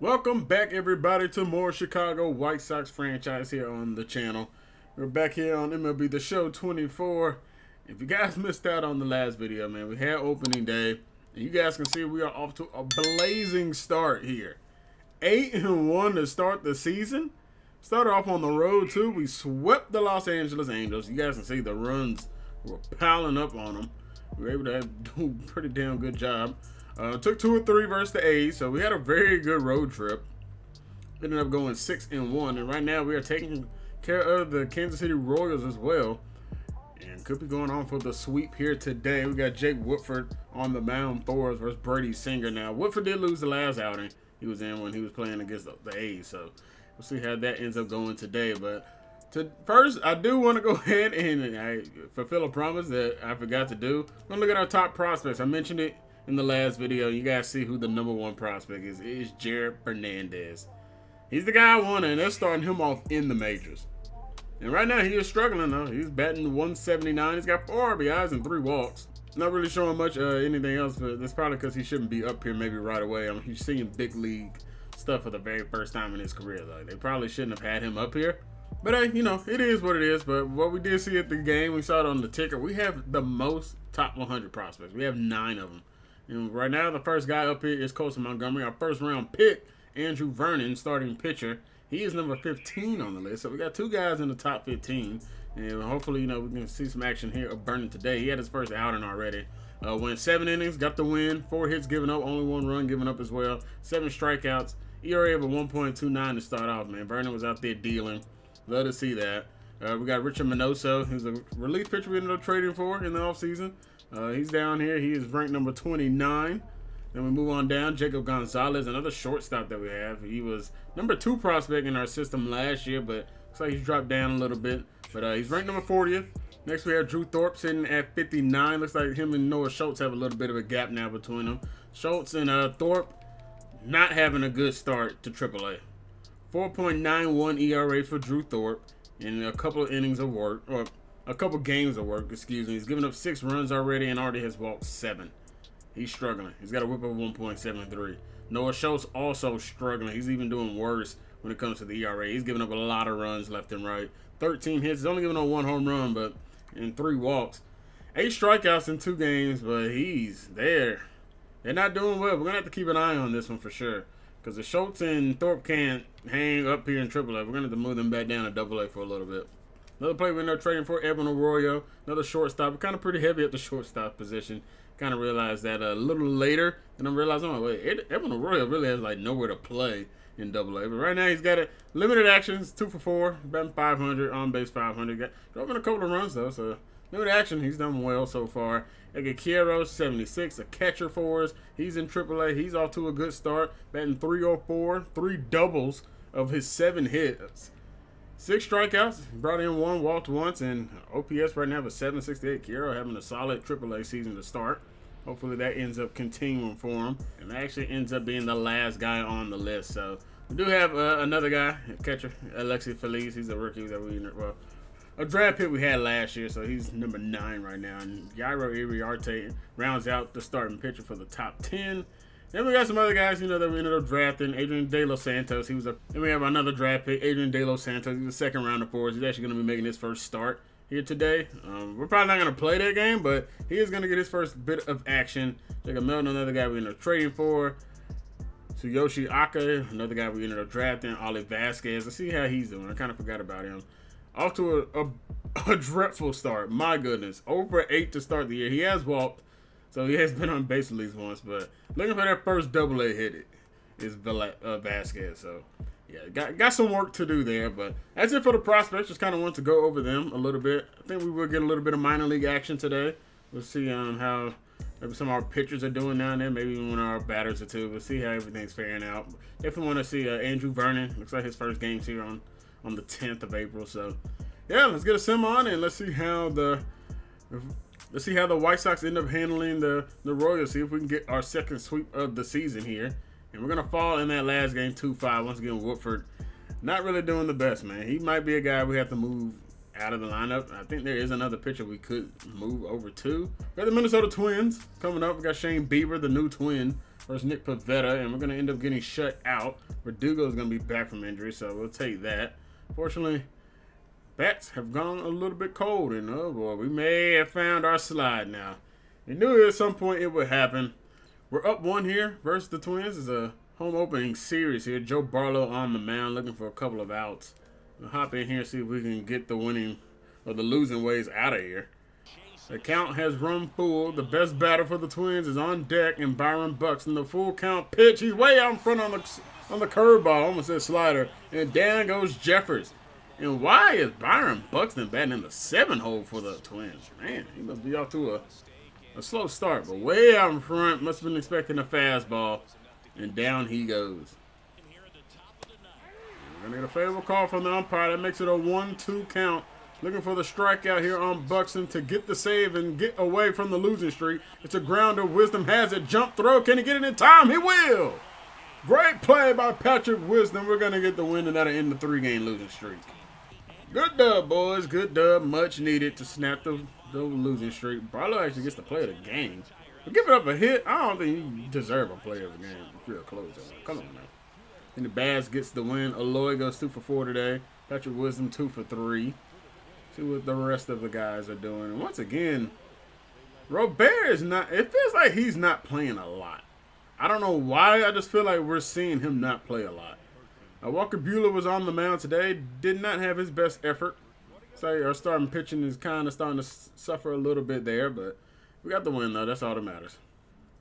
Welcome back, everybody, to more Chicago White Sox franchise here on the channel. We're back here on MLB The Show 24. If you guys missed out on the last video, man, we had opening day. And you guys can see we are off to a blazing start here. 8-1 to start the season. Started off on the road, too. We swept the Los Angeles Angels. You guys can see the runs were piling up on them. We were able to do a pretty damn good job. Took 2 or 3 versus the A's, so we had a very good road trip. Ended up going 6-1, and right now we are taking care of the Kansas City Royals as well. And could be going on for the sweep here today. We got Jake Woodford on the mound for us versus Brady Singer. Now, Woodford did lose the last outing he was in when he was playing against the A's, so we'll see how that ends up going today. But first, I do want to go ahead and fulfill a promise that I forgot to do. I'm going to look at our top prospects. I mentioned it in the last video. You guys see who the #1 prospect is. It is Jared Fernandez. He's the guy I wanted, and they're starting him off in the majors. And right now, he is struggling, though. He's batting 179. He's got 4 RBIs and 3 walks. Not really showing much anything else, but that's probably because he shouldn't be up here maybe right away. I mean, he's seeing big league stuff for the very first time in his career. Like, they probably shouldn't have had him up here. But, hey, you know, it is what it is. But what we did see at the game, we saw it on the ticker. We have the most top 100 prospects. We have 9 of them. And right now, the first guy up here is Colson Montgomery, our first round pick. Andrew Vernon, starting pitcher. He is number 15 on the list. So we got 2 guys in the top 15. And hopefully, you know, we can see some action here of Vernon today. He had his first outing already. Went 7 innings, got the win. 4 hits given up, only 1 run given up as well. 7 strikeouts. ERA of a 1.29 to start off, man. Vernon was out there dealing. Love to see that. We got Richard Minoso, who's a relief pitcher we ended up trading for in the offseason. He's down here. He is ranked number 29. Then we move on down. Jacob Gonzalez, another shortstop that we have. He was number 2 prospect in our system last year, but looks like he's dropped down a little bit. But he's ranked number 40th. Next we have Drew Thorpe sitting at 59. Looks like him and Noah Schultz have a little bit of a gap now between them. Schultz and Thorpe not having a good start to AAA. 4.91 ERA for Drew Thorpe in a couple of innings of work, or a couple games of work, excuse me. He's given up 6 runs already and already has walked 7. He's struggling. He's got a whip of 1.73. Noah Schultz also struggling. He's even doing worse when it comes to the ERA. He's giving up a lot of runs left and right. 13 hits. He's only giving up 1 home run, but in 3 walks. 8 strikeouts in 2 games, but he's there. They're not doing well. We're going to have to keep an eye on this one for sure. Because the Schultz and Thorpe can't hang up here in AAA. We're going to have to move them back down to AA for a little bit. Another player we ended up trading for, Evan Arroyo. Another shortstop. We're kind of pretty heavy at the shortstop position. Kind of realized that a little later. And I'm realizing, oh, wait, Evan Arroyo really has like nowhere to play in AA. But right now he's got a limited actions, 2 for 4, batting 500, on base 500. Got dropping a couple of runs though, so limited action. He's done well so far. Quiero, 76, a catcher for us. He's in AAA. He's off to a good start, batting 304, 3 doubles of his 7 hits. 6 strikeouts, brought in 1, walked once, and OPS right now is 768. Quiero having a solid AAA season to start. Hopefully that ends up continuing for him. And that actually ends up being the last guy on the list. So we do have another guy, catcher, Alexi Feliz. He's a rookie that a draft pick we had last year. So he's number 9 right now. And Jairo Iriarte rounds out the starting pitcher for the top 10. Then we got some other guys, you know, that we ended up drafting. Adrian De Los Santos. Then we have another draft pick, Adrian De Los Santos. He's a second rounder for us. He's actually going to be making his first start here today. We're probably not going to play that game, but he is going to get his first bit of action. Jacob Melton, another guy we ended up trading for. Tsuyoshi Aka, another guy we ended up drafting. Ollie Vasquez. Let's see how he's doing. I kind of forgot about him. Off to a dreadful start. My goodness. Over 8 to start the year. He has walked. So he has been on base at least once, but looking for that first AA hit is Vasquez. So yeah, got some work to do there, but that's it for the prospects. Just kind of want to go over them a little bit. I think we will get a little bit of minor league action today. We'll see how maybe some of our pitchers are doing down there, maybe even one of our batters or two. We'll see how everything's faring out. Definitely want to see Andrew Vernon. Looks like his first game's here on the 10th of April. So yeah, let's get a sim on and let's see how the White Sox end up handling the Royals. See if we can get our second sweep of the season here. And we're going to fall in that last game 2-5. Once again, Woodford not really doing the best, man. He might be a guy we have to move out of the lineup. I think there is another pitcher we could move over to. We got the Minnesota Twins coming up. We got Shane Bieber, the new twin versus Nick Pivetta, and we're going to end up getting shut out. Verdugo's going to be back from injury, so we'll take that. Fortunately, bats have gone a little bit cold, and oh boy, we may have found our slide now. We knew at some point it would happen. We're up 1 here versus the Twins. It's a home opening series here. Joe Barlow on the mound looking for a couple of outs. We'll hop in here and see if we can get the winning or the losing ways out of here. The count has run full. The best batter for the Twins is on deck, and Byron Buxton. The full count pitch. He's way out in front on the curveball. Almost said slider. And down goes Jeffers. And why is Byron Buxton batting in the 7-hole for the Twins? Man, he must be off to a slow start, but way out in front. Must have been expecting a fastball. And down he goes. We're going to get a favorable call from the umpire. That makes it a 1-2 count. Looking for the strikeout here on Buxton to get the save and get away from the losing streak. It's a grounder. Wisdom has it. Jump throw. Can he get it in time? He will. Great play by Patrick Wisdom. We're going to get the win, and that'll end the 3-game losing streak. Good dub, boys. Good dub. Much needed to snap the losing streak. Barlow actually gets to play the game. But giving up a hit, I don't think you deserve a play of the game if you're a closer. Come on now. And the Bass gets the win. Aloy goes 2 for 4 today. Patrick Wisdom 2 for 3. See what the rest of the guys are doing. And once again, Robert is not, it feels like he's not playing a lot. I don't know why. I just feel like we're seeing him not play a lot. Walker Buehler was on the mound today. Did not have his best effort. So our starting pitching is kind of starting to suffer a little bit there. But we got the win, though. That's all that matters.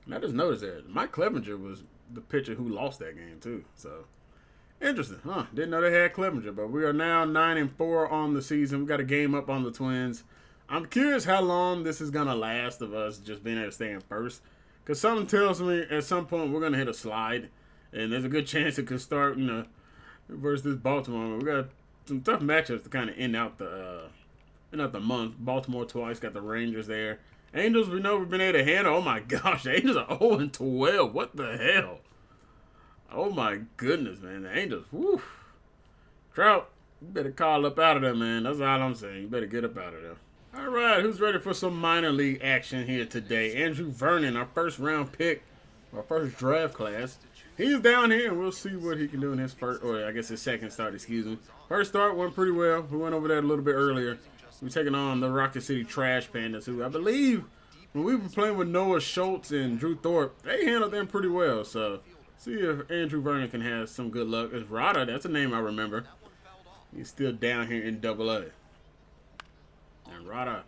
And I just noticed that Mike Clevenger was the pitcher who lost that game, too. So, interesting, huh? Didn't know they had Clevenger, but we are now 9-4 on the season. We got a game up on the Twins. I'm curious how long this is going to last of us just being able to stay in first. Because something tells me at some point we're going to hit a slide. And there's a good chance it could start, versus this Baltimore. We got some tough matchups to kind of end out the month. Baltimore twice, got the Rangers there. Angels, we know we've been able to handle. Oh, my gosh, the Angels are 0-12. What the hell? Oh, my goodness, man. The Angels, whew. Trout, you better call up out of there, man. That's all I'm saying. You better get up out of there. All right, who's ready for some minor league action here today? Andrew Vernon, our first-round pick, our first draft class. He's down here, and we'll see what he can do in his first, or I guess his second start, excuse me. First start went pretty well. We went over that a little bit earlier. We're taking on the Rocket City Trash Pandas, who I believe when we were playing with Noah Schultz and Drew Thorpe, they handled them pretty well. So, see if Andrew Vernon can have some good luck. It's Rada, that's a name I remember. He's still down here in Double-A. And Rada,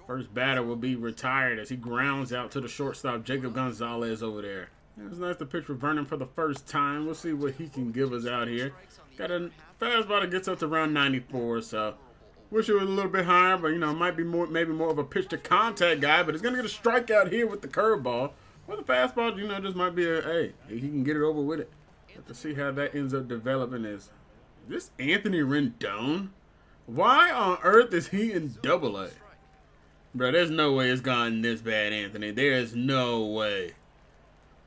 first batter, will be retired as he grounds out to the shortstop, Jacob Gonzalez over there. It was nice to pitch for Vernon for the first time. We'll see what he can give us out here. Got a fastball that gets up to around 94, so wish it was a little bit higher, but, might be maybe more of a pitch-to-contact guy, but he's going to get a strikeout here with the curveball. Well, the fastball, just might be hey, he can get it over with it. Have to see how that ends up developing. Is this Anthony Rendon? Why on earth is he in Double-A? Bro, there's no way it's gone this bad, Anthony. There is no way.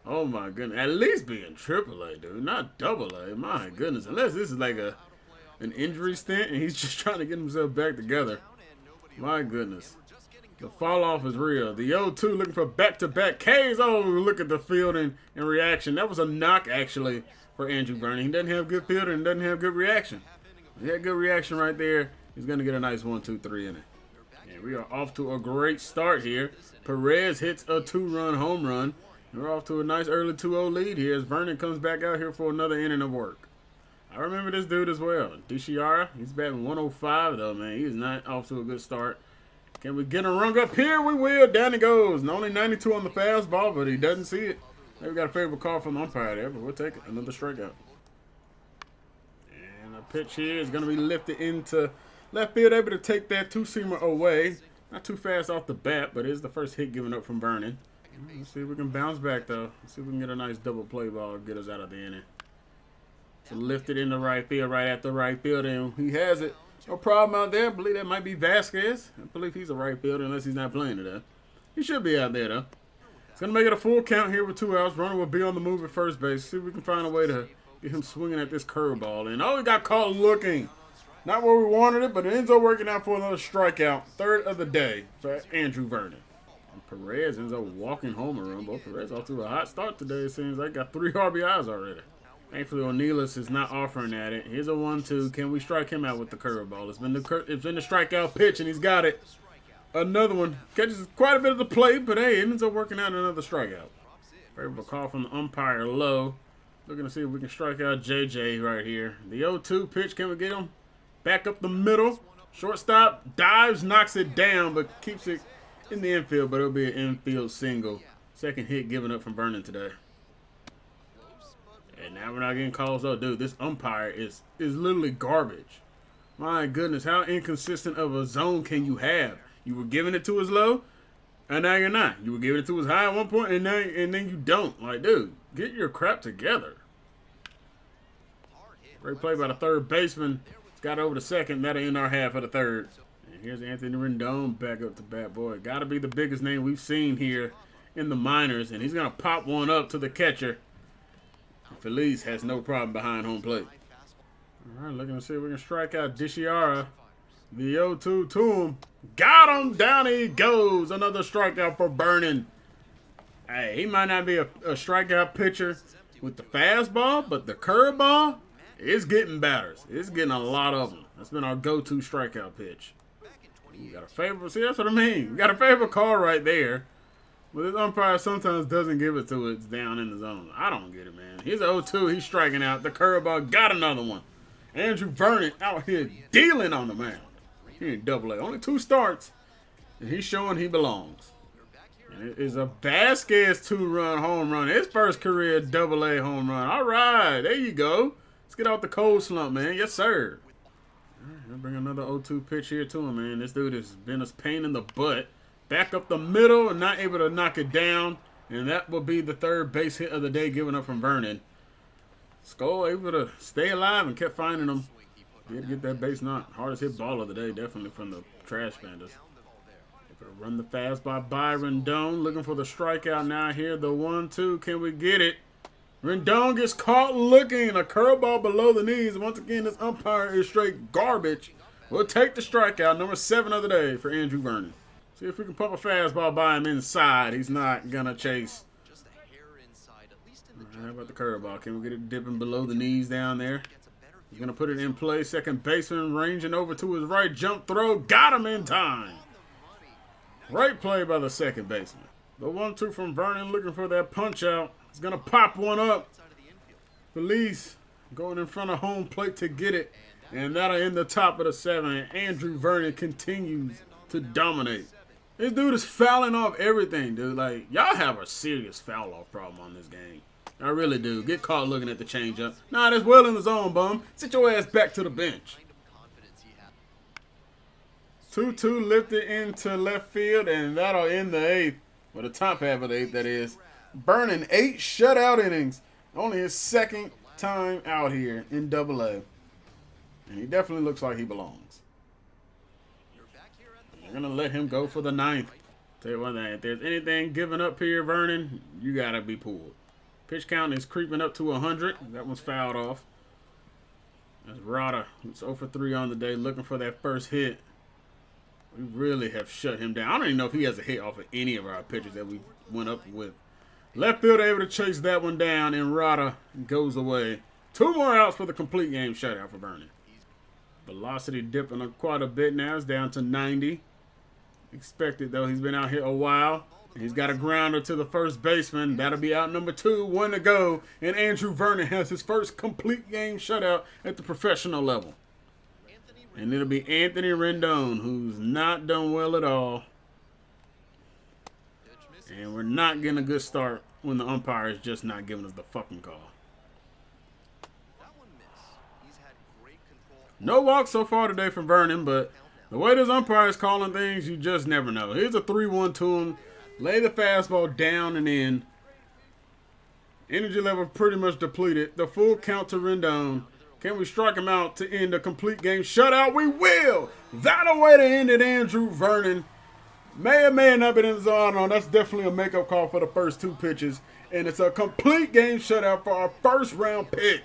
Oh, my goodness. At least be in Triple-A, dude. Not Double-A. My goodness. Unless this is like an injury stint and he's just trying to get himself back together. My goodness. The fall off is real. The 0-2 looking for back-to-back Ks. Oh, look at the fielding and reaction. That was a knock, actually, for Andrew Vernon. He doesn't have good fielding and doesn't have good reaction. He had good reaction right there. He's going to get a nice 1-2-3 in it. And we are off to a great start here. Perez hits a 2-run home run. We're off to a nice early 2-0 lead here as Vernon comes back out here for another inning of work. I remember this dude as well. DeChiara, he's batting 105 though, man. He's not off to a good start. Can we get a rung up here? We will. Down he goes. Only 92 on the fastball, but he doesn't see it. Maybe we got a favorable call from the umpire there, but we'll take it. Another strikeout. And a pitch here is going to be lifted into left field, able to take that two-seamer away. Not too fast off the bat, but it is the first hit given up from Vernon. Let's see if we can bounce back, though. Let's see if we can get a nice double play ball and get us out of the inning. So lifted into right field, right at the right field, and he has it. No problem out there. I believe that might be Vasquez. I believe he's a right fielder unless he's not playing today. He should be out there, though. It's going to make it a full count here with 2 outs. Runner will be on the move at first base. See if we can find a way to get him swinging at this curveball. And he got caught looking. Not where we wanted it, but it ends up working out for another strikeout. Third of the day for Andrew Vernon. And Perez ends up walking home a run. But Perez off to a hot start today. It seems like got 3 RBIs already. Thankfully, O'Neillis is not offering at it. Here's a 1-2. Can we strike him out with the curveball? It's been the strikeout pitch, and he's got it. Another one. Catches quite a bit of the plate, but hey, it ends up working out another strikeout. Favorable call from the umpire low. Looking to see if we can strike out JJ right here. The 0-2 pitch. Can we get him? Back up the middle. Shortstop dives, knocks it down, but keeps it in the infield, but it'll be an infield single. Second hit given up from Vernon today. And now we're not getting calls. Oh, dude, this umpire is literally garbage. My goodness, how inconsistent of a zone can you have? You were giving it to us low, and now you're not. You were giving it to us high at one point, and then you don't. Like, dude, get your crap together. Great play by the third baseman. It's got over to second. That'll end our half of the third. And here's Anthony Rendon back up to bat. Boy, got to be the biggest name we've seen here in the minors, and he's going to pop one up to the catcher. Feliz has no problem behind home plate. All right, looking to see if we can strike out Dishiara. The 0-2 to him. Got him. Down he goes. Another strikeout for Vernon. Hey, he might not be a strikeout pitcher with the fastball, but the curveball is getting batters. It's getting a lot of them. That's been our go-to strikeout pitch. You got a favorable. See, that's what I mean. You got a favorable call right there. But this umpire sometimes doesn't give it to us down in the zone. I don't get it, man. He's a 0-2. He's striking out. The curveball got another one. Andrew Vernon out here dealing on the mound. Here in Double-A. Only 2 starts, and he's showing he belongs. And it is a Vasquez 2-run home run. His first career Double-A home run. All right, there you go. Let's get out the cold slump, man. Yes, sir. All right, I'll bring another 0-2 pitch here to him, man. This dude has been a pain in the butt. Back up the middle and not able to knock it down. And that will be the third base hit of the day given up from Vernon. Skull able to stay alive and kept finding him. Did get that base knock. Hardest hit ball of the day, definitely from the Trash Pandas. Able to run the fastball by Rendon. Looking for the strikeout now here. The 1-2. Can we get it? Rendon gets caught looking. A curveball below the knees. Once again, this umpire is straight garbage. We'll take the strikeout. Number 7 of the day for Andrew Vernon. See if we can pump a fastball by him inside. He's not going to chase. Right, how about the curveball? Can we get it dipping below the knees down there? He's going to put it in play. Second baseman ranging over to his right. Jump throw. Got him in time. Great play by the second baseman. The 1-2 from Vernon looking for that punch out. He's going to pop one up. Feliz going in front of home plate to get it. And that'll end the top of the 7. Andrew Vernon continues to dominate. This dude is fouling off everything, dude. Like, y'all have a serious foul-off problem on this game. I really do. Get caught looking at the changeup. Nah, that's well in the zone, bum. Sit your ass back to the bench. 2-2 lifted into left field, and that'll end the 8th. Or the top half of the 8th, that is. Vernon 8 shutout innings. Only his second time out here in Double-A. And he definitely looks like he belongs. They're going to let him go for the 9th. Tell you one thing, if there's anything given up here, Vernon, you got to be pulled. Pitch count is creeping up to 100. That one's fouled off. That's Rada, who's 0 for 3 on the day, looking for that first hit. We really have shut him down. I don't even know if he has a hit off of any of our pitchers that we went up with. Left field able to chase that one down, and Rada goes away. 2 more outs for the complete game shutout for Vernon. Velocity dipping up quite a bit now. It's down to 90. Expected, though. He's been out here a while. He's got a grounder to the first baseman. That'll be out number 2. 1 to go. And Andrew Vernon has his first complete game shutout at the professional level. And it'll be Anthony Rendon, who's not done well at all. And we're not getting a good start when the umpire is just not giving us the fucking call. No walks so far today from Vernon, but the way this umpire is calling things, you just never know. Here's a 3-1 to him. Lay the fastball down and in. Energy level pretty much depleted. The full count to Rendon. Can we strike him out to end a complete game shutout? We will! That'll way to end it, Andrew Vernon. May or may not have been in the zone. I don't know. That's definitely a makeup call for the first 2 pitches. And it's a complete game shutout for our first round pick.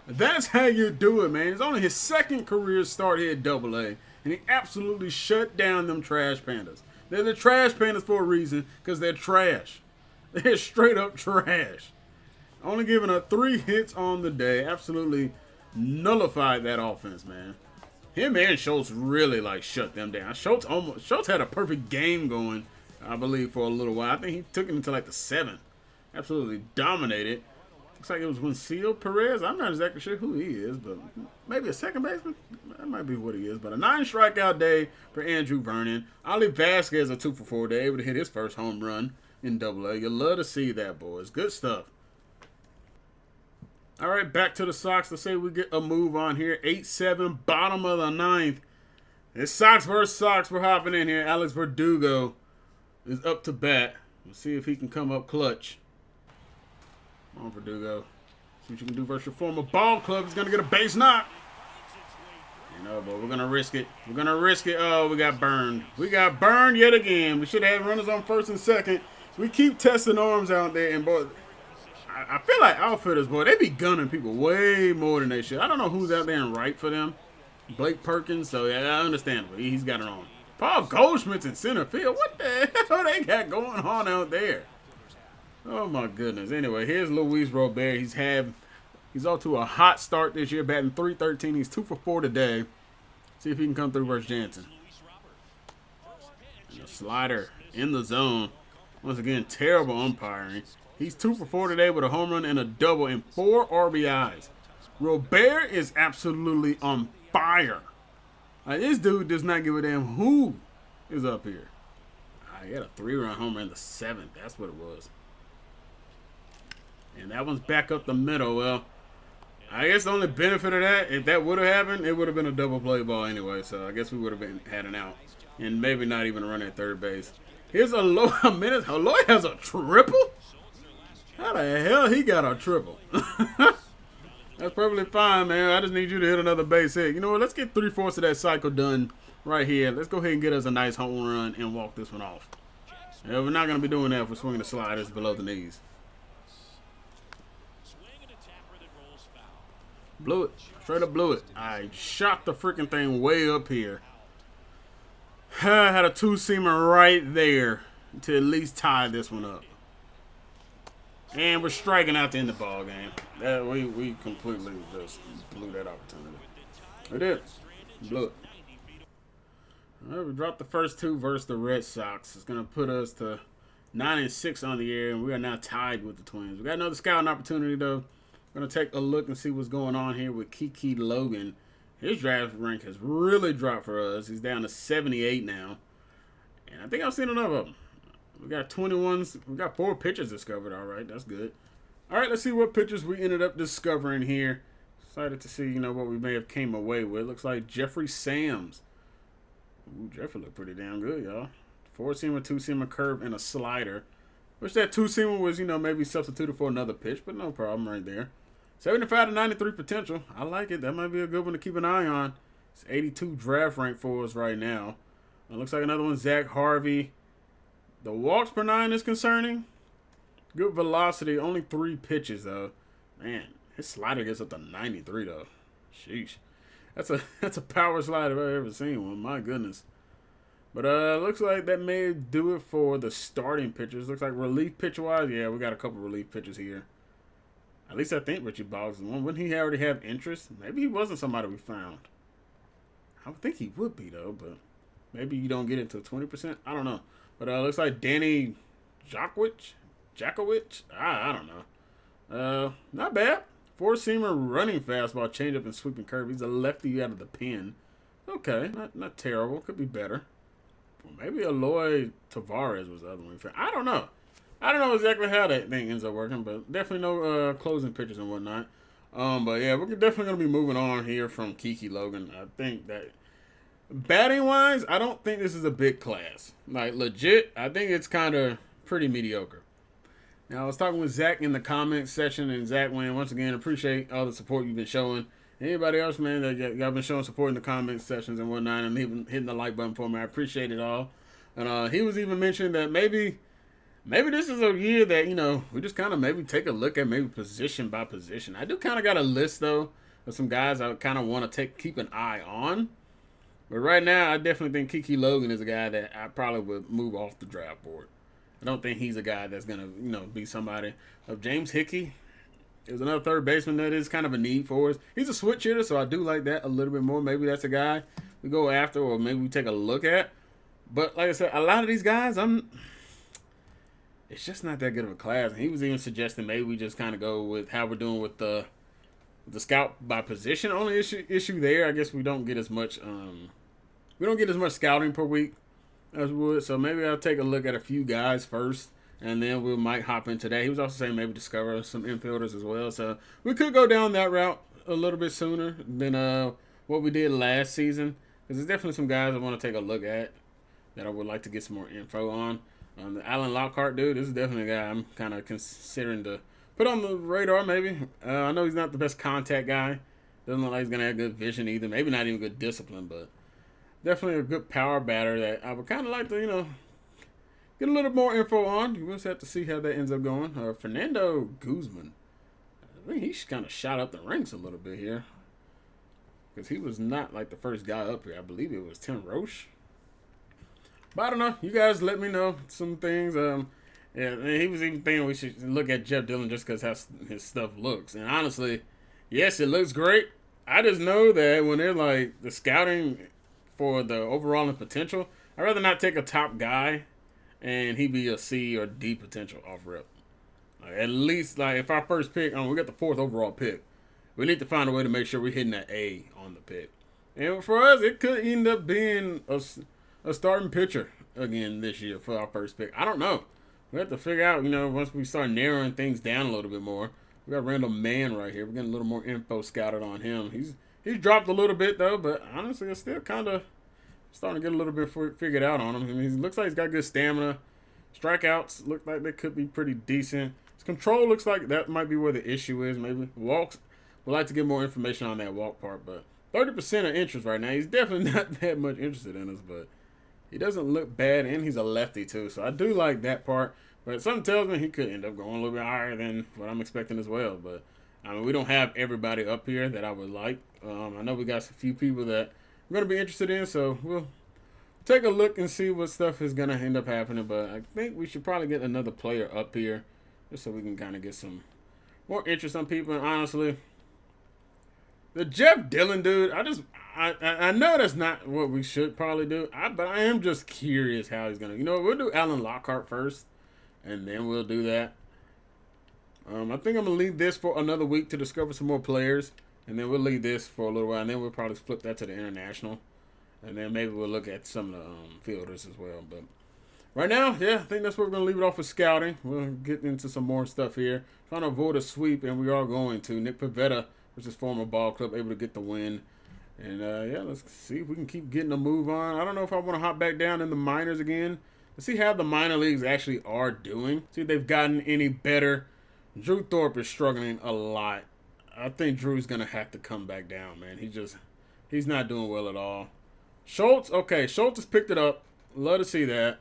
That's how you do it, man. It's only his second career start here at Double-A. And he absolutely shut down them Trash Pandas. They're the trash painters for a reason, because they're trash. They're straight up trash. Only giving up 3 hits on the day. Absolutely nullified that offense, man. Him and Schultz really like shut them down. Schultz had a perfect game going, I believe, for a little while. I think he took it into like the 7th. Absolutely dominated. Looks like it was Wincio Perez. I'm not exactly sure who he is, but maybe a second baseman. That might be what he is. But a 9 strikeout day for Andrew Vernon. Ali Vasquez a 2 for 4 day, able to hit his first home run in Double-A. You love to see that, boys. Good stuff. All right, back to the Sox. Let's say we get a move on here. 8-7, bottom of the 9th. It's Sox versus Sox. We're hopping in here. Alex Verdugo is up to bat. Let's see if he can come up clutch. Come on, Verdugo. See what you can do versus your former ball club. He's going to get a base knock. You know, but we're going to risk it. We're going to risk it. Oh, we got burned. We got burned yet again. We should have had runners on first and second. We keep testing arms out there, and boy, I feel like outfitters, boy, they be gunning people way more than they should. I don't know who's out there and right for them. Blake Perkins, so yeah, I understand. He's got it on. Paul Goldschmidt's in center field. What the hell they got going on out there? Oh my goodness. Anyway, here's Luis Robert. He's off to a hot start this year, batting .313. He's 2 for 4 today. See if he can come through versus Jansen. And a slider in the zone. Once again, terrible umpiring. He's 2 for 4 today with a home run and a double and 4 RBIs. Robert is absolutely on fire. This dude does not give a damn who is up here. He had a 3-run homer in the 7th. That's what it was. And that one's back up the middle. Well, I guess the only benefit of that, if that would have happened, it would have been a double play ball anyway. So I guess we would have had an out. And maybe not even a run at third base. Here's Aloy. Aloy has a triple? How the hell he got a triple? That's perfectly fine, man. I just need you to hit another base hit. You know what? Let's get 3/4 of that cycle done right here. Let's go ahead and get us a nice home run and walk this one off. Yeah, we're not going to be doing that if we're swinging the sliders below the knees. Blew it. Straight up blew it. I shot the freaking thing way up here. I had a 2-seamer right there to at least tie this one up. And we're striking out to end the ball game. We completely just blew that opportunity. We did. Blew it. All right, we dropped the first 2 versus the Red Sox. It's going to put us to 9-6 on the year, and we are now tied with the Twins. We got another scouting opportunity, though. We're going to take a look and see what's going on here with Kiki Logan. His draft rank has really dropped for us. He's down to 78 now. And I think I've seen enough of them. We got 21s. We got 4 pitchers discovered. All right, that's good. All right, let's see what pitchers we ended up discovering here. Excited to see, what we may have came away with. Looks like Jeffrey Sams. Ooh, Jeffrey looked pretty damn good, y'all. 4-seamer, 2-seamer curve, and a slider. Wish that 2-seamer was, maybe substituted for another pitch, but no problem right there. 75 to 93 potential. I like it. That might be a good one to keep an eye on. It's 82 draft rank for us right now. Looks like another one, Zach Harvey. The walks per 9 is concerning. Good velocity. Only 3 pitches, though. Man, his slider gets up to 93, though. Sheesh. That's a power slider if I've ever seen one. My goodness. But looks like that may do it for the starting pitchers. Looks like relief pitcher-wise, yeah, we got a couple relief pitchers here. At least I think Richie Boggs is one. Wouldn't he already have interest? Maybe he wasn't somebody we found. I would think he would be, though, but maybe you don't get it to 20%. I don't know. But looks like Danny Jakowicz? I don't know. Not bad. 4-seamer running fastball, changeup, and sweeping curve. He's a lefty out of the pen. Okay, not terrible. Could be better. Well, maybe Aloy Tavares was the other one. I don't know. I don't know exactly how that thing ends up working, but definitely no closing pitches and whatnot. But yeah, we're definitely going to be moving on here from Kiki Logan. I think that batting-wise, I don't think this is a big class. Like, legit, I think it's kind of pretty mediocre. Now, I was talking with Zach in the comments section, and Zach, man, once again, appreciate all the support you've been showing. Anybody else, man, that y'all been showing support in the comments sections and whatnot, and even hitting the like button for me, I appreciate it all. And he was even mentioning that maybe this is a year that, we just kind of maybe take a look at maybe position by position. I do kind of got a list, though, of some guys I kind of want to keep an eye on. But right now, I definitely think Kiki Logan is a guy that I probably would move off the draft board. I don't think he's a guy that's gonna, be somebody. Of James Hickey is another third baseman that is kind of a need for us. He's a switch hitter, so I do like that a little bit more. Maybe that's a guy we go after, or maybe we take a look at. But like I said, a lot of these guys, it's just not that good of a class. And he was even suggesting maybe we just kind of go with how we're doing with the scout by position. Only issue there, I guess we don't get as much scouting per week as we would. So maybe I'll take a look at a few guys first, and then we might hop into that. He was also saying maybe discover some infielders as well. So we could go down that route a little bit sooner than what we did last season. Because there's definitely some guys I want to take a look at that I would like to get some more info on. The Alan Lockhart dude, this is definitely a guy I'm kind of considering to put on the radar maybe. I know he's not the best contact guy. Doesn't look like he's going to have good vision either. Maybe not even good discipline, but definitely a good power batter that I would kind of like to, get a little more info on. You just have to see how that ends up going. Fernando Guzman. I think he's kind of shot up the ranks a little bit here. Because he was not like the first guy up here. I believe it was Tim Roche. But I don't know. You guys let me know some things. Yeah, he was even thinking we should look at Jeff Dillon just because how his stuff looks. And honestly, yes, it looks great. I just know that when they're like the scouting for the overall and potential, I'd rather not take a top guy and he be a C or D potential off rip. At least, like, if our first pick, we got the 4th overall pick, we need to find a way to make sure we're hitting that A on the pick. And for us, it could end up being a starting pitcher again this year for our first pick. I don't know. We have to figure out, once we start narrowing things down a little bit more. We got Randall Mann right here. We're getting a little more info scouted on him. He's dropped a little bit, though, but honestly, it's still kind of starting to get a little bit figured out on him. I mean, he looks like he's got good stamina. Strikeouts look like they could be pretty decent. His control looks like that might be where the issue is, maybe. Walks, we'd like to get more information on that walk part, but 30% of interest right now. He's definitely not that much interested in us, but he doesn't look bad, and he's a lefty, too. So I do like that part. But something tells me he could end up going a little bit higher than what I'm expecting as well. But, we don't have everybody up here that I would like. I know we got a few people that we're going to be interested in, so we'll take a look and see what stuff is going to end up happening. But I think we should probably get another player up here just so we can kind of get some more interest on people. And honestly, the Jeff Dillon dude, I know that's not what we should probably do, but I am just curious how he's going to. We'll do Alan Lockhart first, and then we'll do that. I think I'm going to leave this for another week to discover some more players, and then we'll leave this for a little while, and then we'll probably flip that to the international, and then maybe we'll look at some of the fielders as well. But right now, yeah, I think that's what we're going to leave it off with scouting. We'll get into some more stuff here. Trying to avoid a sweep, and we are going to. Nick Pivetta, which is former ball club, able to get the win. And, yeah, let's see if we can keep getting a move on. I don't know if I want to hop back down in the minors again. Let's see how the minor leagues actually are doing. See if they've gotten any better. Drew Thorpe is struggling a lot. I think Drew's going to have to come back down, man. He's not doing well at all. Schultz, okay, Schultz has picked it up. Love to see that.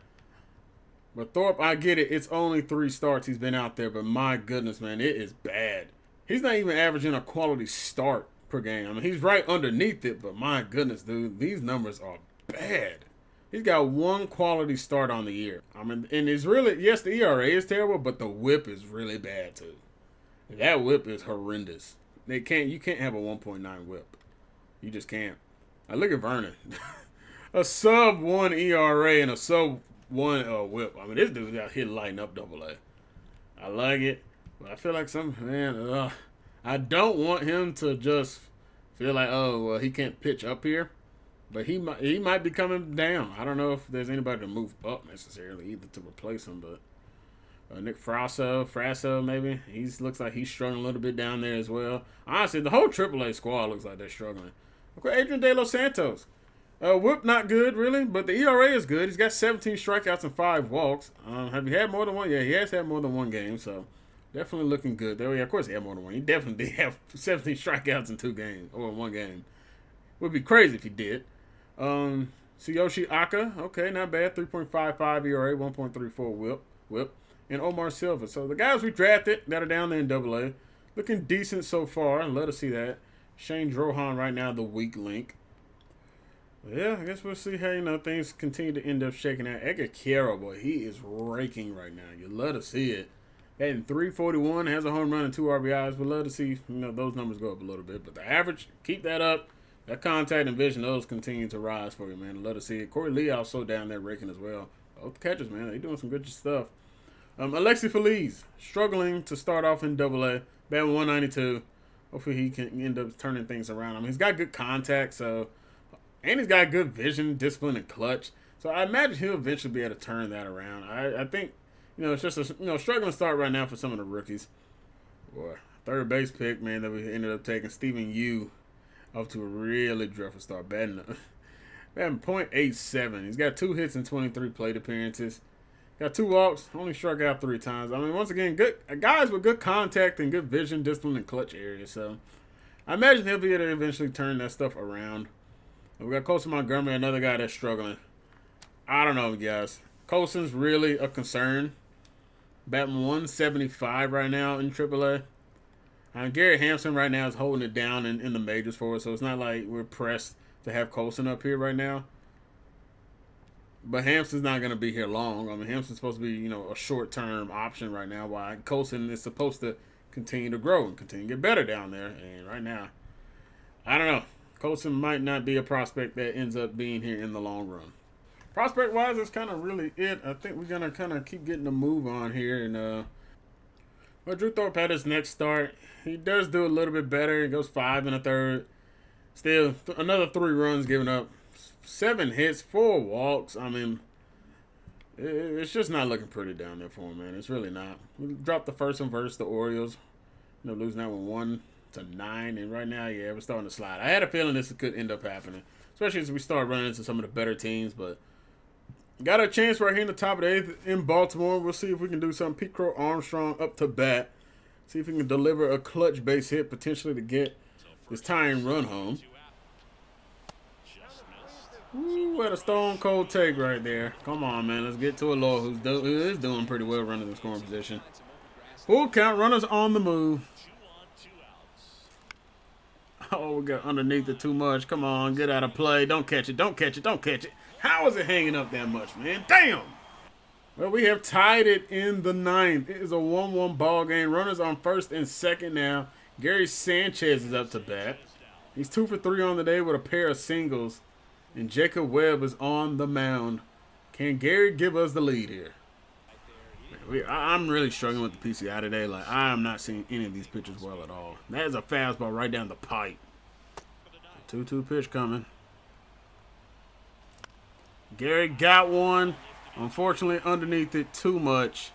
But Thorpe, I get it. It's only 3 starts he's been out there, but my goodness, man, it is bad. He's not even averaging a quality start per game. I mean, he's right underneath it, but my goodness, dude, these numbers are bad. He's got 1 quality start on the year. I mean, and it's really, yes, the ERA is terrible, but the whip is really bad too. That whip is horrendous. You can't have a 1.9 whip. You just can't. I look at Vernon. A sub-1 ERA and a sub-1 whip. I mean, this dude's out here lighting up AA. I like it, but I feel like I don't want him to just feel like, well, he can't pitch up here. But he might be coming down. I don't know if there's anybody to move up necessarily either to replace him. But Nick Frasso maybe. He looks like he's struggling a little bit down there as well. Honestly, the whole AAA squad looks like they're struggling. Okay, Adrian De Los Santos. Whip not good really, but the ERA is good. He's got 17 strikeouts and 5 walks. Have you had more than one? Yeah, he has had more than one game. So definitely looking good. There, yeah, of course he had more than one. He definitely did have 17 strikeouts in 2 games or in 1 game. Would be crazy if he did. Tsuyoshi Aka, okay, not bad. 3.55 ERA, 1.34 whip. And Omar Silva. So the guys we drafted that are down there in AA, looking decent so far. Let us see that. Shane Drohan right now, the weak link. Yeah, I guess we'll see how, things continue to end up shaking out. Edgar Carroll, boy, he is raking right now. You love to see it. Hitting 341, has a home run and 2 RBIs. We'd love to see, those numbers go up a little bit. But the average, keep that up. That contact and vision, those continue to rise for you, man. I'd love to see it. Corey Lee also down there raking as well. Both catchers, man, they doing some good stuff. Alexi Feliz, struggling to start off in Double-A. Batting 192. Hopefully he can end up turning things around. I mean, he's got good contact, and he's got good vision, discipline, and clutch. So I imagine he'll eventually be able to turn that around. I think, it's just a struggling start right now for some of the rookies. Boy, third base pick, man, that we ended up taking, Stephen Yu, up to a really dreadful start. Batting .87. He's got 2 hits and 23 plate appearances. Got 2 walks, only struck out 3 times. I mean, once again, good guys with good contact and good vision, discipline, and clutch areas. So I imagine he'll be able to eventually turn that stuff around. We got Colson Montgomery, another guy that's struggling. I don't know, guys. Colson's really a concern. Batting 175 right now in AAA. Garrett Hampson right now is holding it down in the majors for us, so it's not like we're pressed to have Colson up here right now. But Hampson's not going to be here long. I mean, Hampson's supposed to be, a short-term option right now, while Colson is supposed to continue to grow and continue to get better down there. And right now, I don't know. Colson might not be a prospect that ends up being here in the long run. Prospect-wise, that's kind of really it. I think we're going to kind of keep getting a move on here. And Drew Thorpe had his next start. He does do a little bit better. He goes 5 1/3. Still, another 3 runs given up. 7 hits, 4 walks. I mean, it's just not looking pretty down there for him, man. It's really not. We dropped the first one versus the Orioles. Losing that one 1-9, and right now, yeah, we're starting to slide. I had a feeling this could end up happening, especially as we start running into some of the better teams, but got a chance right here in the top of the 8th in Baltimore. We'll see if we can do something. Pete Crow Armstrong up to bat. See if we can deliver a clutch base hit, potentially to get this tying run home. Ooh, what a stone cold take right there. Come on, man. Let's get to a Lord who is doing pretty well running the scoring position. Full count, runners on the move. Oh, we got underneath it too much. Come on, get out of play. Don't catch it. Don't catch it. Don't catch it. How is it hanging up that much, man? Damn. Well, we have tied it in the 9th. It is a 1-1 ball game. Runners on first and second now. Gary Sanchez is up to bat. He's 2 for 3 on the day with a pair of singles. And Jacob Webb is on the mound. Can Gary give us the lead here? I'm really struggling with the PCI today. Like, I am not seeing any of these pitches well at all. That is a fastball right down the pipe. 2-2 pitch coming. Gary got one. Unfortunately, underneath it too much.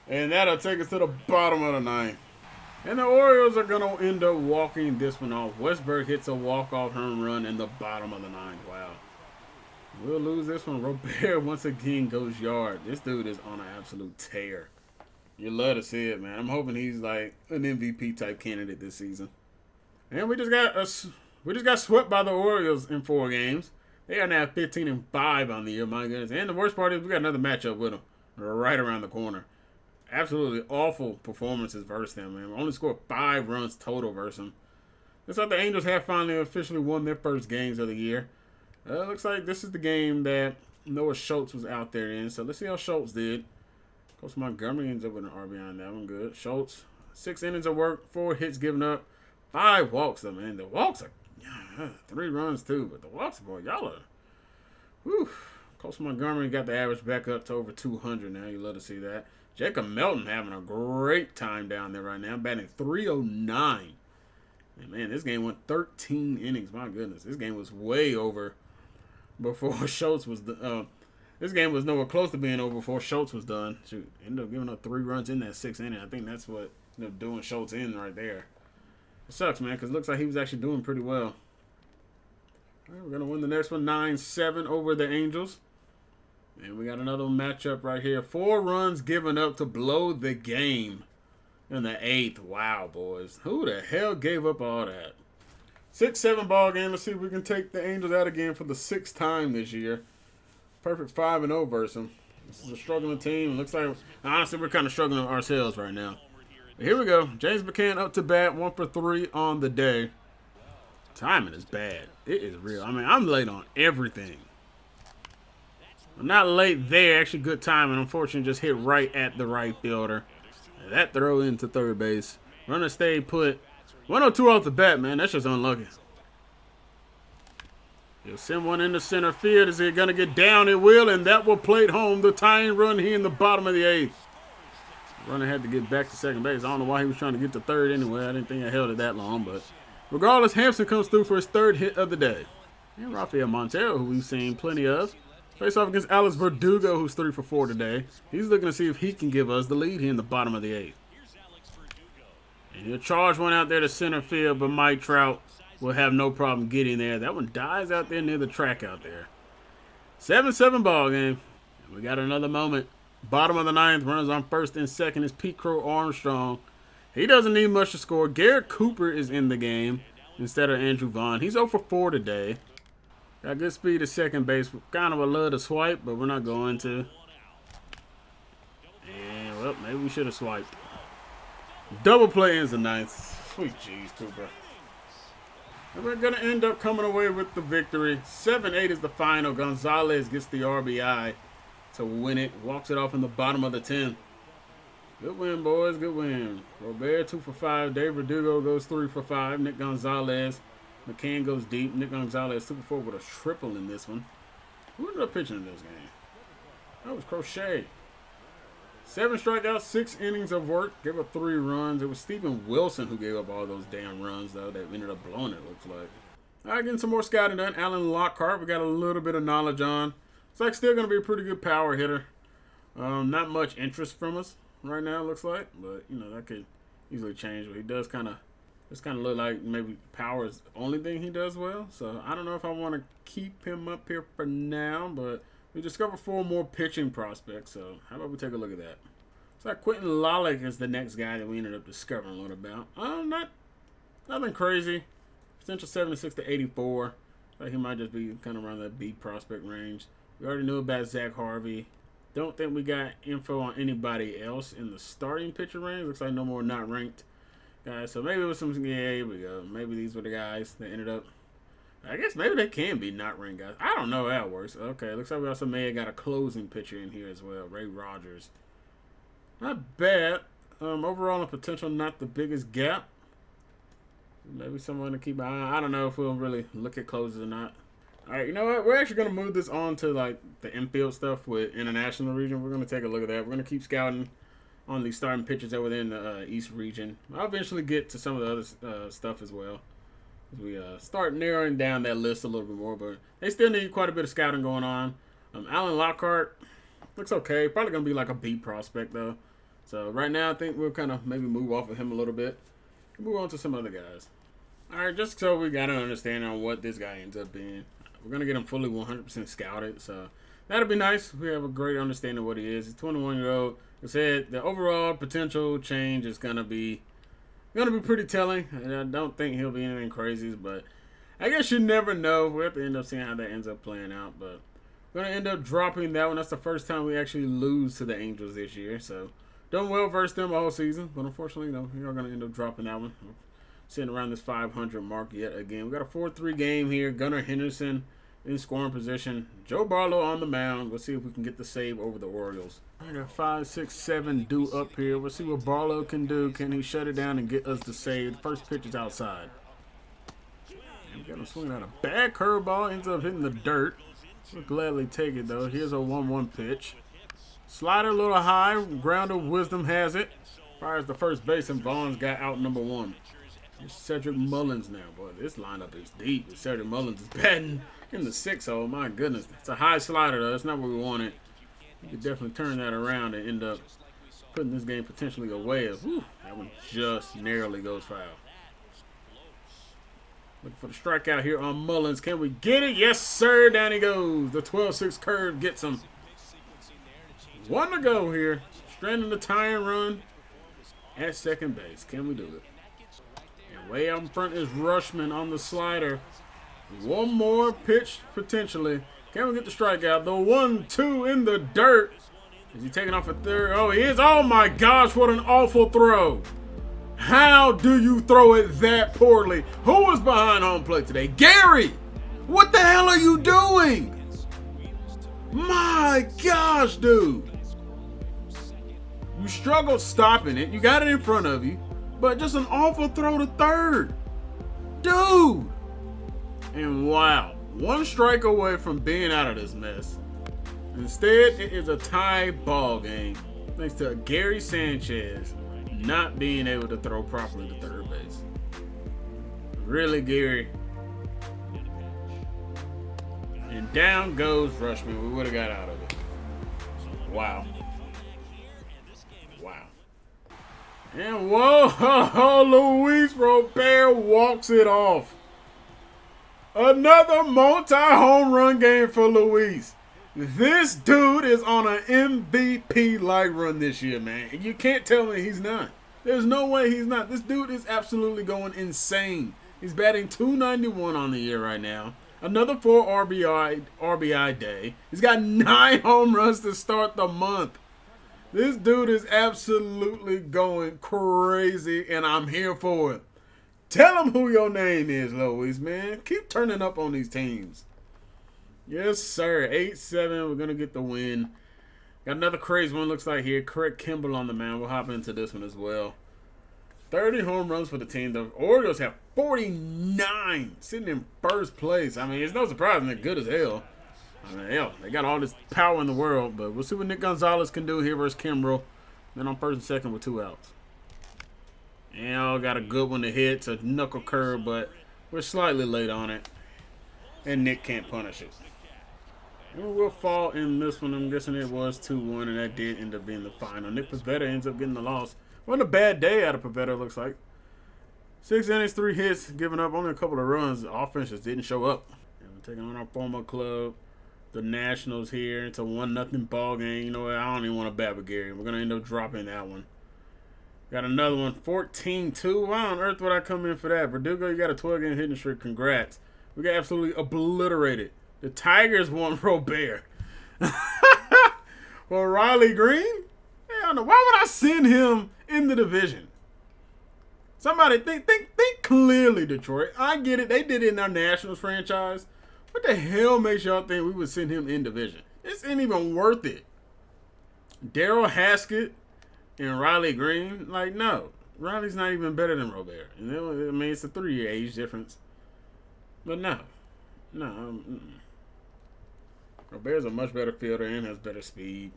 And that'll take us to the bottom of the 9th. And the Orioles are going to end up walking this one off. Westberg hits a walk-off home run in the bottom of the 9th. Wow. We'll lose this one. Robert once again goes yard. This dude is on an absolute tear. You love to see it, man. I'm hoping he's like an MVP type candidate this season. And we just got swept by the Orioles in 4 games. They are now 15-5 on the year. My goodness. And the worst part is we got another matchup with them right around the corner. Absolutely awful performances versus them, man. We only scored 5 runs total versus them. Looks like the Angels have finally officially won their first games of the year. Looks like this is the game that Noah Schultz was out there in. So let's see how Schultz did. Coach Montgomery ends up with an RBI on that one. Good. Schultz, 6 innings of work, 4 hits given up, 5 walks, though, man. The walks are 3 runs, too. But the walks, boy, y'all are. Whew. Coach Montgomery got the average back up to over 200 now. You love to see that. Jacob Melton having a great time down there right now, batting .309. And man, this game went 13 innings. My goodness, this game was way over before Schultz was done. This game was nowhere close to being over before Schultz was done. Shoot, ended up giving up 3 runs in that 6th inning. I think that's what ended up doing Schultz in right there. It sucks, man, because it looks like he was actually doing pretty well. All right, we're going to win the next one, 9-7 over the Angels. And we got another matchup right here. 4 runs given up to blow the game in the 8th. Wow, boys. Who the hell gave up all that? 6-7 ball game. Let's see if we can take the Angels out again for the 6th time this year. Perfect 5-0 versus them. This is a struggling team. It looks like, honestly, we're kind of struggling ourselves right now. But here we go. James McCann up to bat, 1 for 3 on the day. Timing is bad. It is real. I mean, I'm late on everything. I'm not late there. Actually, good timing. Unfortunately, just hit right at the right fielder. That throw into third base. Runner stayed put. 102 off the bat, man. That's just unlucky. He'll send one into center field. Is it going to get down? It will, and that will plate home. The tying run here in the bottom of the eighth. Runner had to get back to second base. I don't know why he was trying to get to third anyway. I didn't think I held it that long, but regardless, Hampson comes through for his third hit of the day. And Rafael Montero, who we've seen plenty of, face off against Alex Verdugo, who's 3 for 4 today. He's looking to see if he can give us the lead here in the bottom of the eighth. And he'll charge one out there to center field, but Mike Trout will have no problem getting there. That one dies out there near the track out there. 7-7 ball game. And we got another moment. Bottom of the ninth, runners on first and second is Pete Crow Armstrong. He doesn't need much to score. Garrett Cooper is in the game instead of Andrew Vaughn. He's 0 for 4 today. Got good speed at second base. Kind of a love to swipe, but we're not going to. And, well, maybe we should have swiped. Double play ends the ninth. Sweet jeez, Cooper. And we're going to end up coming away with the victory. 7-8 is the final. Gonzalez gets the RBI to win it. Walks it off in the bottom of the 10th. Good win, boys. Good win. Robert 2 for 5. Dave Verdugo goes 3 for 5. Nick Gonzalez. McCann goes deep. Nick Gonzalez 2 for 4 with a triple in this one. Who ended up pitching in this game? That was Crochet. 7 strikeouts, 6 innings of work. Gave up 3 runs. It was Steven Wilson who gave up all those damn runs, though, that ended up blowing it, looks like. All right, getting some more scouting done. Alan Lockhart, we got a little bit of knowledge on. It's like still going to be a pretty good power hitter. Not much interest from us right now, it looks like. But, you know, that could easily change. But he does kind of look like maybe power is the only thing he does well. So, I don't know if I want to keep him up here for now, but we discovered 4 more pitching prospects, so how about we take a look at that? So Quentin Lalick is the next guy that we ended up discovering a little about. Nothing crazy. Potential 76 to 84. So he might just be kind of around that B prospect range. We already knew about Zach Harvey. Don't think we got info on anybody else in the starting pitcher range. Looks like no more not ranked guys. So maybe it was some, yeah, here we go. Maybe these were the guys that ended up. I guess maybe they can be not ranked guys. I don't know how it works. Okay, looks like we also may have got a closing pitcher in here as well. Ray Rogers. Not bad. Overall in potential, not the biggest gap. Maybe someone to keep an eye on. I don't know if we'll really look at closes or not. All right, you know what? We're actually going to move this on to like the infield stuff with international region. We're going to take a look at that. We're going to keep scouting on these starting pitchers that within the East region. I'll eventually get to some of the other stuff as well. We start narrowing down that list a little bit more, but they still need quite a bit of scouting going on. Alan Lockhart looks okay. Probably going to be like a B prospect, though. So right now, I think we'll kind of maybe move off of him a little bit. Move on to some other guys. All right, just so we got an understanding on what this guy ends up being. We're going to get him fully 100% scouted, so that'll be nice. We have a great understanding of what he is. He's 21-year-old. I said the overall potential change is going to be pretty telling. And I don't think he'll be anything crazy, but I guess you never know. We'll have to end up seeing how that ends up playing out. But we're going to end up dropping that one. That's the first time we actually lose to the Angels this year. So done well versus them all season. But unfortunately, we are going to end up dropping that one. We're sitting around this 500 mark yet again. We got a 4-3 game here. Gunnar Henderson in scoring position. Joe Barlow on the mound. Let's see if we can get the save over the Orioles. I got 5, 6, 7 due up here. We'll see what Barlow can do. Can he shut it down and get us the save? The first pitch is outside. And we got him swinging at a bad curveball. Ends up hitting the dirt. We'll gladly take it, though. Here's a 1-1 pitch. Slider a little high. Grounder Wisdom has it. Fires the first base, and Vaughn's got out number 1. It's Cedric Mullins now. Boy, this lineup is deep. Cedric Mullins is batting in the 6-0. My goodness. It's a high slider, though. That's not what we wanted. You could definitely turn that around and end up putting this game potentially away. That one just narrowly goes foul. Looking for the strikeout here on Mullins. Can we get it? Yes, sir. Down he goes. The 12-6 curve gets him. 1 to go here. Stranding the tying run at second base. Can we do it? And way out in front is Rushman on the slider. 1 more pitch potentially. Can we get the strikeout? The 1-2 in the dirt. Is he taking off a third? Oh, he is. Oh, my gosh. What an awful throw. How do you throw it that poorly? Who was behind home plate today? Gary! What the hell are you doing? My gosh, dude. You struggled stopping it. You got it in front of you. But just an awful throw to third. Dude. And wow. One strike away from being out of this mess. Instead, it is a tie ball game. Thanks to Gary Sanchez not being able to throw properly to third base. Really, Gary. And down goes Rushman. We would have got out of it. Wow. Wow. And whoa, Luis Robert walks it off. Another multi-home run game for Luis. This dude is on an MVP-like run this year, man. And you can't tell me he's not. There's no way he's not. This dude is absolutely going insane. He's batting .291 on the year right now. Another 4 RBI day. He's got 9 home runs to start the month. This dude is absolutely going crazy, and I'm here for it. Tell him who your name is, Luis, man. Keep turning up on these teams. Yes, sir. 8-7. We're going to get the win. Got another crazy one, looks like here. Craig Kimbrell on the mound. We'll hop into this one as well. 30 home runs for the team. The Orioles have 49, sitting in first place. I mean, it's no surprise they're good as hell. I mean, hell, they got all this power in the world, but we'll see what Nick Gonzalez can do here versus Kimbrell. Then on first and second with 2 outs. And got a good one to hit. It's a knuckle curve, but we're slightly late on it. And Nick can't punish it. And we'll fall in this one. I'm guessing it was 2-1, and that did end up being the final. Nick Pivetta ends up getting the loss. Wasn't a bad day out of Pivetta, looks like. 6 innings, 3 hits, giving up only a couple of runs. The offense just didn't show up. And we're taking on our former club, the Nationals here. It's a 1-0 ball game. You know what? I don't even want to bat with Gary. We're going to end up dropping that one. Got another one, 14-2. Why on earth would I come in for that? Verdugo, you got a 12-game hitting streak. Congrats. We got absolutely obliterated. The Tigers want Robert. Well, Riley Green? Hell no. Why would I send him in the division? Somebody think clearly, Detroit. I get it. They did it in our Nationals franchise. What the hell makes y'all think we would send him in division? This ain't even worth it. Daryl Haskett and Riley Green? Like, no. Riley's not even better than Robert. I mean, it's a 3-year age difference. But no. No. Robert's a much better fielder and has better speed.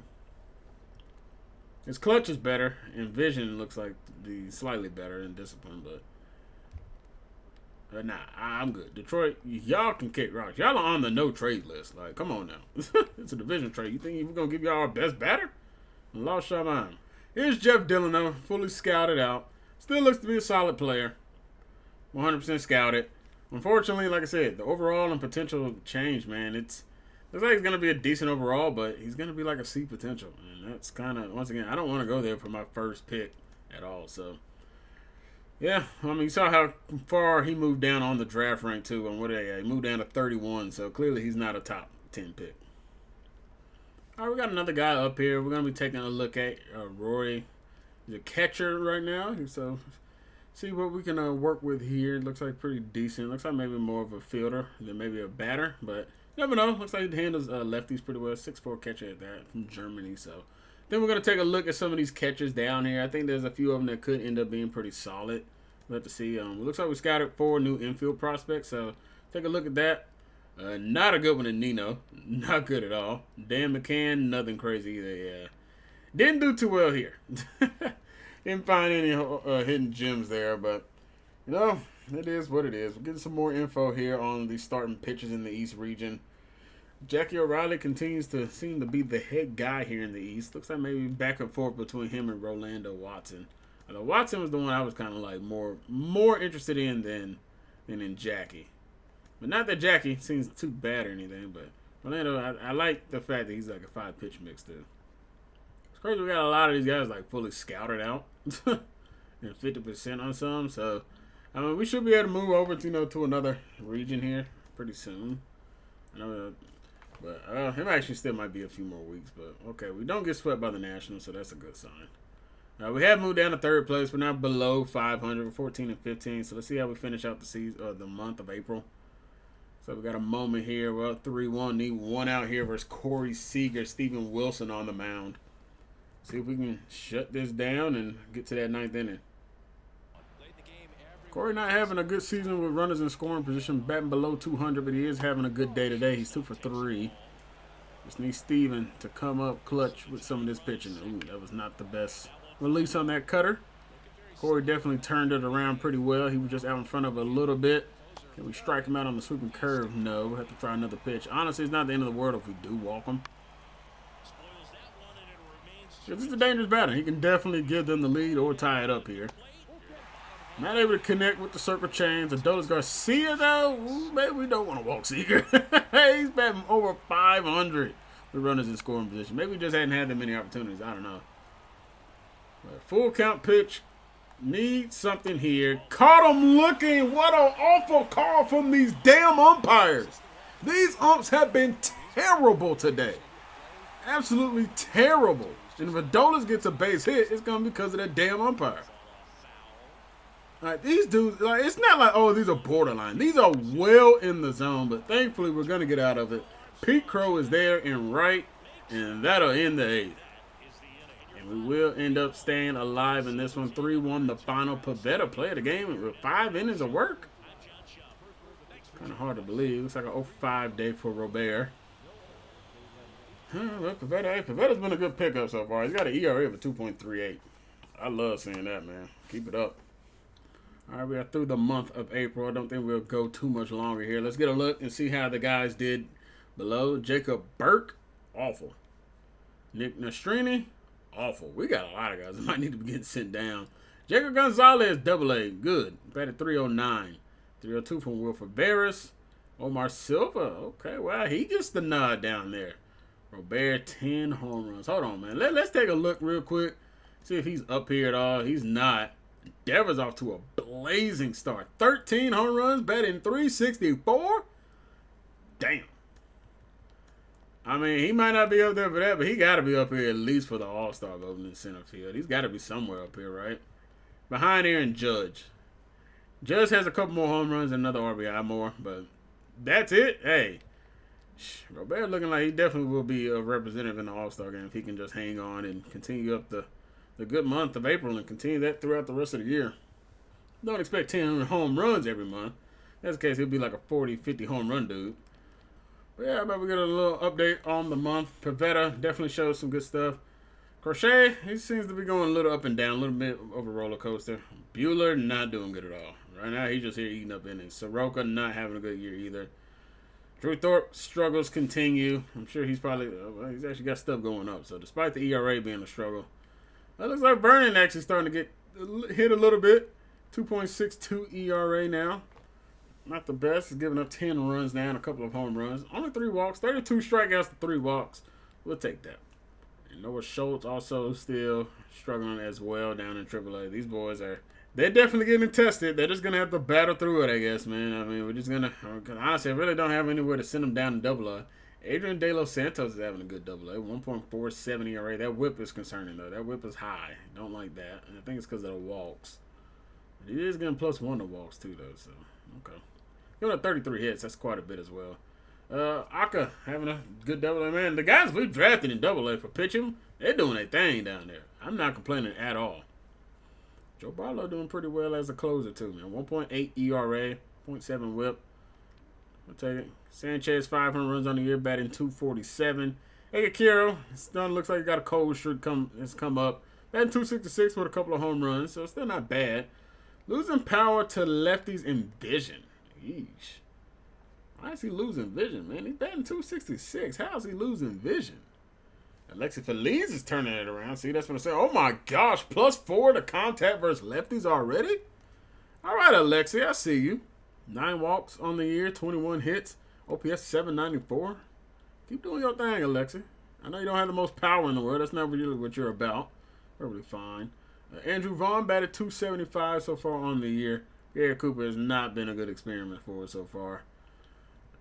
His clutch is better, and vision looks like to be slightly better in discipline, but nah, I'm good. Detroit, y'all can kick rocks. Y'all are on the no-trade list. Like, come on now. It's a division trade. You think we're going to give y'all our best batter? Lost your mind. Here's Jeff Dillon, though, fully scouted out. Still looks to be a solid player. 100% scouted. Unfortunately, like I said, the overall and potential change, man, looks like he's going to be a decent overall, but he's going to be like a C potential. And that's kind of, once again, I don't want to go there for my first pick at all. So, yeah, I mean, you saw how far he moved down on the draft rank, too. And he moved down to 31, so clearly he's not a top 10 pick. All right, we got another guy up here. We're going to be taking a look at Roy. He's a catcher right now, so see what we can work with here. It looks like pretty decent. Looks like maybe more of a fielder than maybe a batter, but never know. Looks like he handles lefties pretty well. 6'4" catcher at that from Germany. So then we're going to take a look at some of these catchers down here. I think there's a few of them that could end up being pretty solid. We'll have to see. It looks like we scouted 4 new infield prospects, so take a look at that. Not a good one in Nino. Not good at all. Dan McCann, nothing crazy either. Yeah. Didn't do too well here. Didn't find any hidden gems there, but, you know, it is what it is. We're getting some more info here on the starting pitchers in the East region. Jackie O'Reilly continues to seem to be the head guy here in the East. Looks like maybe back and forth between him and Rolando Watson. Although Watson was the one I was kind of like more interested in than in Jackie. But not that Jackie seems too bad or anything, but Orlando, I like the fact that he's like a 5-pitch mix too. It's crazy we got a lot of these guys like fully scouted out and 50% on some. So I mean, we should be able to move over to to another region here pretty soon. I know, but it actually still might be a few more weeks. But okay, we don't get swept by the Nationals, so that's a good sign. We have moved down to third place. We're now below 500. We're 14 and 15. So let's see how we finish out the season, the month of April. So we got a moment here. We're up 3-1. Need one out here versus Corey Seager, Steven Wilson on the mound. See if we can shut this down and get to that 9th inning. Corey not having a good season with runners in scoring position, batting below 200, but he is having a good day today. He's 2 for 3. Just need Steven to come up clutch with some of this pitching. Ooh, that was not the best release on that cutter. Corey definitely turned it around pretty well. He was just out in front of it a little bit. Can we strike him out on the sweeping curve? No. We'll have to try another pitch. Honestly, it's not the end of the world if we do walk him. This is a dangerous batter. He can definitely give them the lead or tie it up here. Not able to connect with the circle chains. Adolis Garcia, though, ooh, maybe we don't want to walk Seager. He's batting over 500 with runners in scoring position. Maybe we just hadn't had that many opportunities. I don't know. But full count pitch. Need something here. Caught him looking. What an awful call from these damn umpires. These umps have been terrible today. Absolutely terrible. And if Adolis gets a base hit, it's going to be because of that damn umpire. Like, these dudes, like, it's not like, oh, these are borderline. These are well in the zone, but thankfully we're going to get out of it. Pete Crow is there and right, and that'll end the 8th. And we will end up staying alive in this one. 3-1, the final. Pavetta played the game with 5 innings of work. Kind of hard to believe. Looks like an 0-5 day for Robert. Well, Pavetta's been a good pickup so far. He's got an ERA of 2.38. I love seeing that, man. Keep it up. All right, we are through the month of April. I don't think we'll go too much longer here. Let's get a look and see how the guys did below. Jacob Burke, awful. Nick Nastrini, awful. We got a lot of guys that might need to be getting sent down. Jacob Gonzalez, AA, good. Batted 309. 302 from Wilford Barris. Omar Silva, okay, well, he gets the nod down there. Robert, 10 home runs. Hold on, man. Let's take a look real quick. See if he's up here at all. He's not. Devers off to a blazing start. 13 home runs, batting 364. Damn. I mean, he might not be up there for that, but he got to be up here at least for the All-Star voting in center field. He's got to be somewhere up here, right? Behind Aaron Judge. Judge has a couple more home runs and another RBI more, but that's it. Hey, Robert looking like he definitely will be a representative in the All-Star game if he can just hang on and continue up the good month of April and continue that throughout the rest of the year. Don't expect 10 home runs every month. That's the case, he'll be like a 40, 50 home run dude. But yeah, I bet we get a little update on the month. Pavetta definitely shows some good stuff. Crochet, he seems to be going a little up and down, a little bit of a roller coaster. Bueller, not doing good at all. Right now, he's just here eating up innings. Soroka, not having a good year either. Drew Thorpe, struggles continue. I'm sure he's probably, he's actually got stuff going up. So despite the ERA being a struggle, it looks like Vernon actually starting to get hit a little bit. 2.62 ERA now. Not the best. He's giving up 10 runs now and a couple of home runs. Only 3 walks. 32 strikeouts to 3 walks. We'll take that. And Noah Schultz also still struggling as well down in AAA. These boys they're definitely getting tested. They're just going to have to battle through it, I guess, man. I mean, we're just going to, honestly, I really don't have anywhere to send them down to AA. Adrian De Los Santos is having a good AA. 1.47 ERA. That whip is concerning, though. That whip is high. Don't like that. And I think it's because of the walks. But he is getting +1 to walks, too, though. So, okay. Giving up 33 hits. That's quite a bit as well. Aka having a good AA. Man, the guys we drafted in AA for pitching, they're doing their thing down there. I'm not complaining at all. Joe Barlow doing pretty well as a closer, too, man. 1.8 ERA, 0.7 whip. I'll take it. Sanchez, 500 runs on the year, batting 247. Akiro, still looks like he got a cold streak has come up. Batting 266 with a couple of home runs, so still not bad. Losing power to lefties in vision. Yeesh. Why is he losing vision, man? He's batting 266. How is he losing vision? Alexi Feliz is turning it around. See, that's what I'm saying. Oh, my gosh. +4 to contact versus lefties already? All right, Alexi, I see you. 9 walks on the year, 21 hits. OPS 794. Keep doing your thing, Alexi. I know you don't have the most power in the world. That's not really what you're about. Perfectly fine. Andrew Vaughn batted 275 so far on the year. Gary Cooper has not been a good experiment for us so far.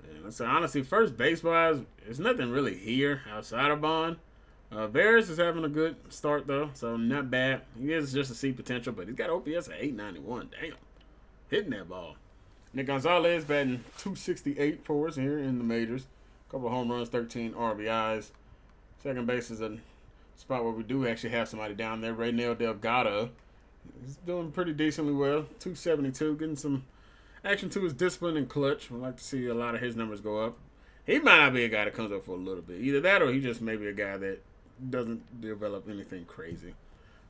And let's say, honestly, first base-wise, there's nothing really here outside of Vaughn. Varys is having a good start, though, so not bad. He is just a C potential, but he's got OPS at 891. Damn. Hitting that ball. Nick Gonzalez batting 268 for us here in the majors. Couple of home runs, 13 RBIs. Second base is a spot where we do actually have somebody down there. Raynel Delgado. He's doing pretty decently well. 272, getting some action to his discipline and clutch. We'd like to see a lot of his numbers go up. He might not be a guy that comes up for a little bit. Either that or he just may be a guy that doesn't develop anything crazy.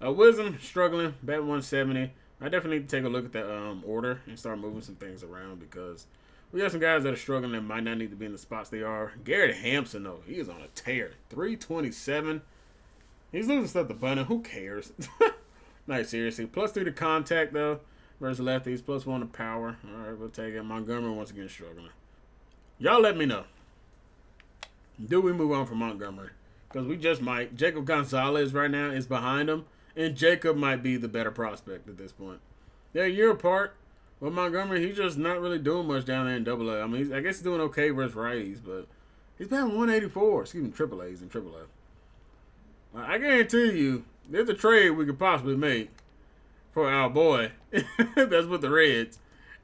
Wisdom, struggling, batting 170. I definitely need to take a look at that order and start moving some things around because we got some guys that are struggling that might not need to be in the spots they are. Garrett Hampson, though, he is on a tear. 327. He's losing stuff to Vernon. Who cares? Nice, seriously. +3 to contact, though, versus lefties. +1 to power. All right, we'll take it. Montgomery, once again, struggling. Y'all let me know. Do we move on from Montgomery? Because we just might. Jacob Gonzalez right now is behind him, and Jacob might be the better prospect at this point. They're a year apart, but Montgomery, he's just not really doing much down there in AA. I mean, I guess he's doing okay versus righties, but he's batting 184. Excuse me, AAAs and AAA. I guarantee you, there's a trade we could possibly make for our boy. That's with the Reds.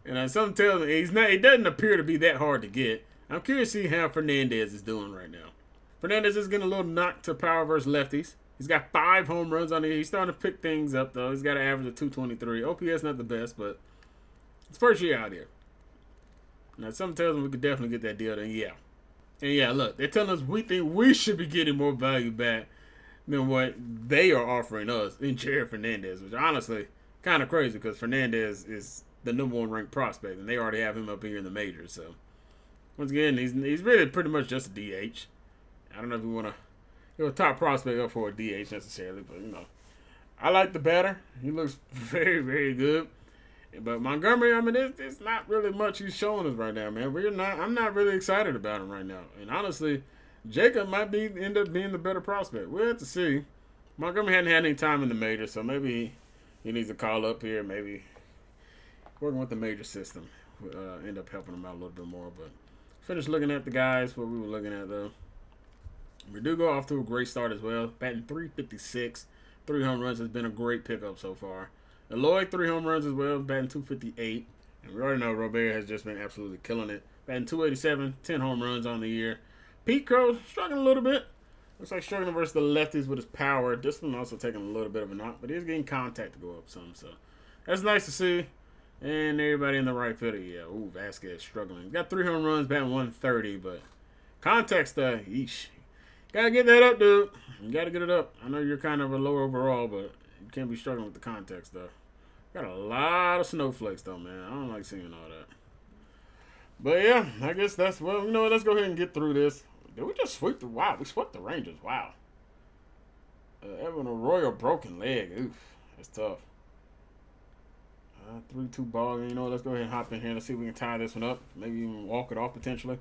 And something tells me he doesn't appear to be that hard to get. I'm curious to see how Fernandez is doing right now. Fernandez is getting a little knock to power versus lefties. He's got 5 home runs on it. He's starting to pick things up, though. He's got an average of 223. OPS not the best, but it's first year out here. Now, something tells me we could definitely get that deal done. Yeah. And yeah, look, they're telling us we think we should be getting more value back than what they are offering us in Jared Fernandez, which honestly kind of crazy because Fernandez is the #1 ranked prospect, and they already have him up here in the majors. So, once again, he's really pretty much just a DH. I don't know if we want to give a top prospect up for a DH necessarily, but, I like the batter. He looks very, very good. But Montgomery, I mean, it's not really much he's showing us right now, man. I'm not really excited about him right now. And honestly, Jacob might end up being the better prospect. We'll have to see. Montgomery hadn't had any time in the major, so maybe he needs to call up here. Maybe working with the major system will end up helping him out a little bit more. But finish looking at the guys, what we were looking at, though. Verdugo off to a great start as well. Batting 356. 3 home runs has been a great pickup so far. Eloy, 3 home runs as well. Batting 258. And we already know Robert has just been absolutely killing it. Batting 287. 10 home runs on the year. Pete Crow struggling a little bit. Looks like struggling versus the lefties with his power. This one also taking a little bit of a knock, but he's getting contact to go up some. So that's nice to see. And everybody in the right field, yeah. Ooh, Vasquez struggling. Got 3 home runs, batting 130, but contact stuff, yeesh. Gotta get that up, dude. You gotta get it up. I know you're kind of a lower overall, but you can't be struggling with the contact stuff. Got a lot of snowflakes, though, man. I don't like seeing all that. But yeah, I guess that's, well, you know what? Let's go ahead and get through this. Did we just sweep the, wow, we swept the Rangers. Wow. Evan Arroyo broken leg. Oof, that's tough. 3-2 ball. You know, let's go ahead and hop in here. Let's see if we can tie this one up. Maybe even walk it off potentially.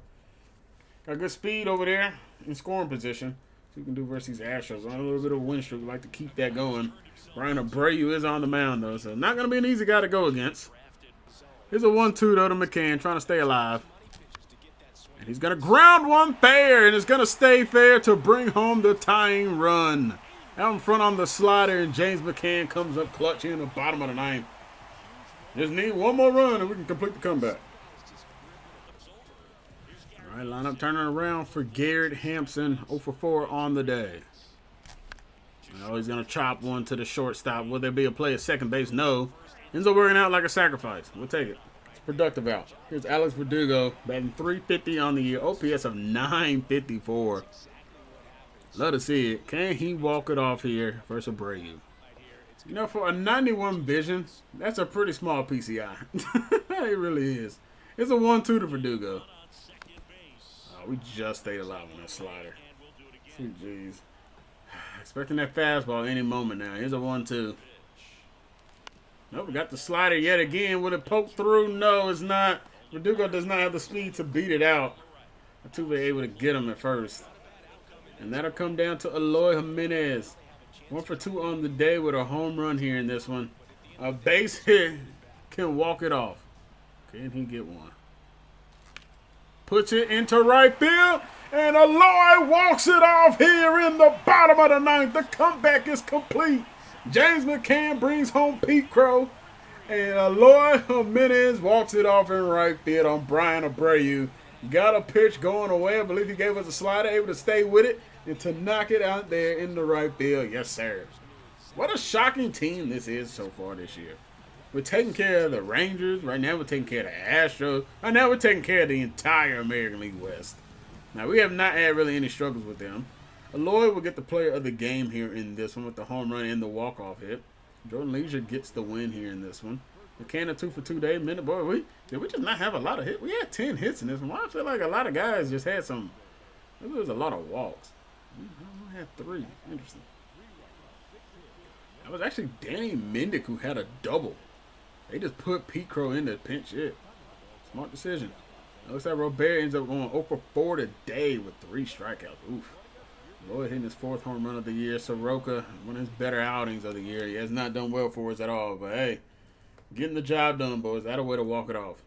Got good speed over there in scoring position. So we can do versus these Astros. On a little bit of a win streak. We like to keep that going. Ryan Abreu is on the mound, though. So not going to be an easy guy to go against. Here's a 1-2, though, to McCann. Trying to stay alive. And he's going to ground one fair. And it's going to stay fair to bring home the tying run. Out in front on the slider. And James McCann comes up clutch in the bottom of the 9th. Just need one more run and we can complete the comeback. All right, lineup turning around for Garrett Hampson. 0 for 4 on the day. Oh, he's going to chop one to the shortstop. Will there be a play at second base? No. Ends up working out like a sacrifice. We'll take it. It's productive out. Here's Alex Verdugo batting 350 on the year. OPS of 954. Love to see it. Can he walk it off here versus Abreu? You know, for a 91 vision, that's a pretty small PCI. It really is. It's a 1-2 to Verdugo. Oh, we just stayed alive on that slider. Sweet jeez. Expecting that fastball any moment now. Here's a 1-2. Nope, we got the slider yet again. Will it poke through? No, it's not. Verdugo does not have the speed to beat it out. Altuve able to get him at first. And that'll come down to Eloy Jimenez. 1 for 2 on the day with a home run here in this one. A base hit can walk it off. Can he get one? Puts it into right field. And Eloy walks it off here in the bottom of the ninth. The comeback is complete. James McCann brings home Pete Crow. And Eloy Jimenez walks it off in right field on Brian Abreu. Got a pitch going away. I believe he gave us a slider, able to stay with it and to knock it out there in the right field. Yes, sir. What a shocking team this is so far this year. We're taking care of the Rangers. Right now we're taking care of the Astros. Right now we're taking care of the entire American League West. Now, we have not had really any struggles with them. Eloy will get the player of the game here in this one with the home run and the walk-off hit. Jordan Leisure gets the win here in this one. McCann 2 for 2 day. Minute boy, did we just not have a lot of hits? We had 10 hits in this one. Why I feel like a lot of guys just had some. Maybe there was a lot of walks. I had 3. Interesting. That was actually Danny Mendick who had a double. They just put Pete Crow in the pinch hit. Smart decision. It looks like Robert ends up going 0 for 4 today with 3 strikeouts. Oof. Lloyd hitting his 4th home run of the year. Soroka, one of his better outings of the year. He has not done well for us at all. But, hey, getting the job done, boys. That's a way to walk it off.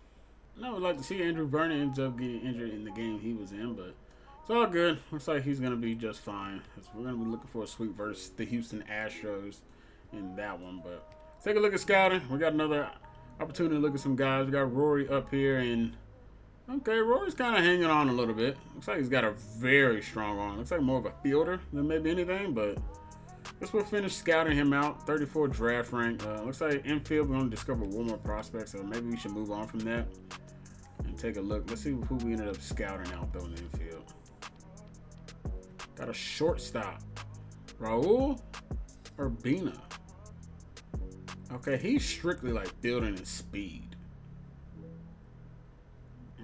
I would like to see Andrew Vernon ends up getting injured in the game he was in. But it's all good. Looks like he's going to be just fine. We're going to be looking for a sweep versus the Houston Astros in that one. But let's take a look at scouting. We got another opportunity to look at some guys. We got Rory up here and... Okay, Rory's kind of hanging on a little bit. Looks like he's got a very strong arm. Looks like more of a fielder than maybe anything, but I guess we'll finish scouting him out. 34 draft rank. Looks like infield, we're going to discover one more prospect, so maybe we should move on from that and take a look. Let's see who we ended up scouting out, though, in the infield. Got a shortstop. Raul Urbina. Okay, he's strictly like fielding and speed.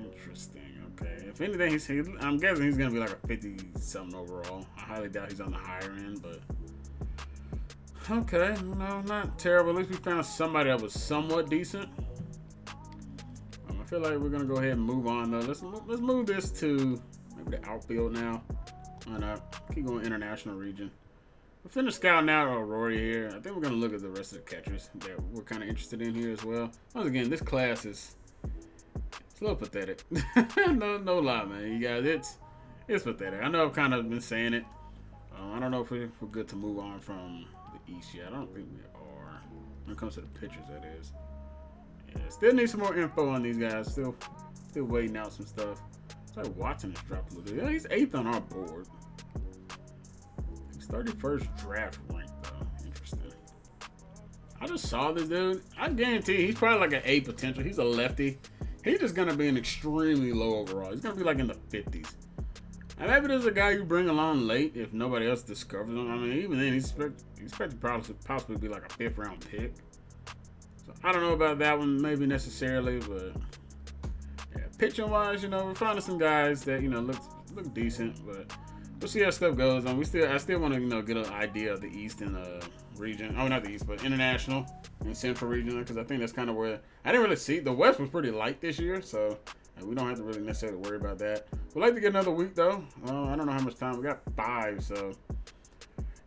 Interesting. Okay. If anything, I'm guessing he's gonna be like a 50-something overall. I highly doubt he's on the higher end, but okay. No, not terrible. At least we found somebody that was somewhat decent. I feel like we're gonna go ahead and move on though. Let's move this to maybe the outfield now. Why not? Keep going international region. We'll finish scouting out Rory here. I think we're gonna look at the rest of the catchers that we're kind of interested in here as well. Once again, this class is. It's a little pathetic. no lie, man. You guys, it's pathetic. I know I've kind of been saying it. I don't know if we're good to move on from the East yet. I don't think we are. When it comes to the pitchers, that is. Yeah, still need some more info on these guys. Still waiting out some stuff. It's like Watson has dropped a little bit. Yeah, he's 8th on our board. He's 31st draft rank, though. Interesting. I just saw this dude. I guarantee he's probably like an A potential. He's a lefty. He's just going to be an extremely low overall. He's going to be like in the 50s. And maybe there's a guy you bring along late if nobody else discovers him. I mean, even then, he's expected to possibly be like a 5th round pick. So I don't know about that one, maybe necessarily, but yeah, pitching wise, we're finding some guys that look decent, but we'll see how stuff goes. And I still want to get an idea of the Eastern region. Oh, not the East, but international and Central region, because I think that's kind of where I didn't really see. The West was pretty light this year, so we don't have to really necessarily worry about that. We'd like to get another week though. I don't know how much time we got. 5, so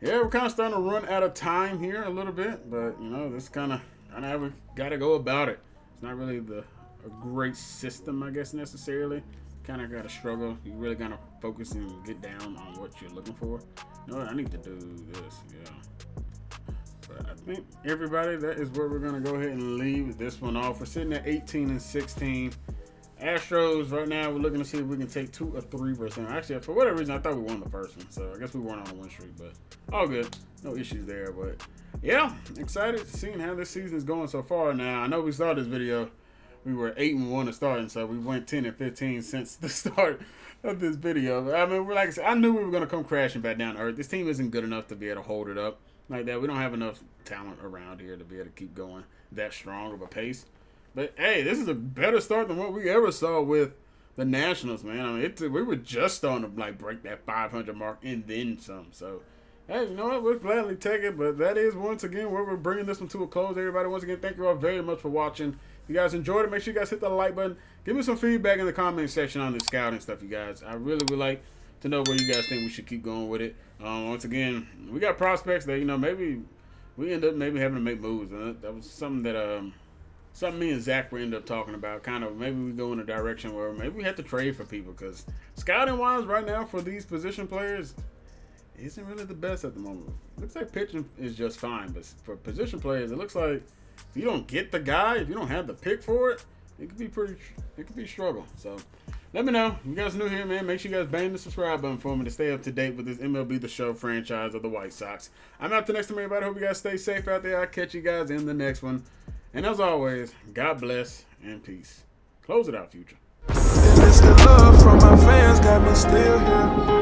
yeah, we're kind of starting to run out of time here a little bit, but this kind of how we got to go about it. It's not really a great system, I guess, necessarily. Kind of got to struggle. You really got to focus and get down on what you're looking for. I need to do this, yeah. But I think everybody, that is where we're going to go ahead and leave this one off. We're sitting at 18-16. Astros, right now, we're looking to see if we can take 2 or 3 versus them. Actually, for whatever reason, I thought we won the first one. So I guess we weren't on a win streak, but all good. No issues there. But yeah, excited seeing how this season is going so far. Now, I know we started this video. We were 8-1 to start, and so we went 10-15 since the start of this video. I mean, like I said, I knew we were going to come crashing back down to earth. This team isn't good enough to be able to hold it up like that. We don't have enough talent around here to be able to keep going that strong of a pace. But hey, this is a better start than what we ever saw with the Nationals, man. I mean, we were just starting to like break that 500 mark and then some. So, hey, you know what? We'll gladly take it. But that is once again where we're bringing this one to a close. Everybody, once again, thank you all very much for watching. If you guys enjoyed it, make sure you guys hit the like button. Give me some feedback in the comment section on the scouting stuff, you guys. I really would like to know where you guys think we should keep going with it. Once again, we got prospects that maybe we end up having to make moves. That was something that something me and Zach will end up talking about. Kind of maybe we go in a direction where maybe we have to trade for people because scouting wise right now for these position players isn't really the best at the moment. Looks like pitching is just fine, but for position players, it looks like if you don't get the guy, if you don't have the pick for it, it could be a struggle. So let me know. You guys new here, man. Make sure you guys bang the subscribe button for me to stay up to date with this MLB The Show franchise of the White Sox. I'm out to next time, everybody. Hope you guys stay safe out there. I'll catch you guys in the next one. And as always, God bless and peace. Close it out, Future. And it's the love from my fans got me still here.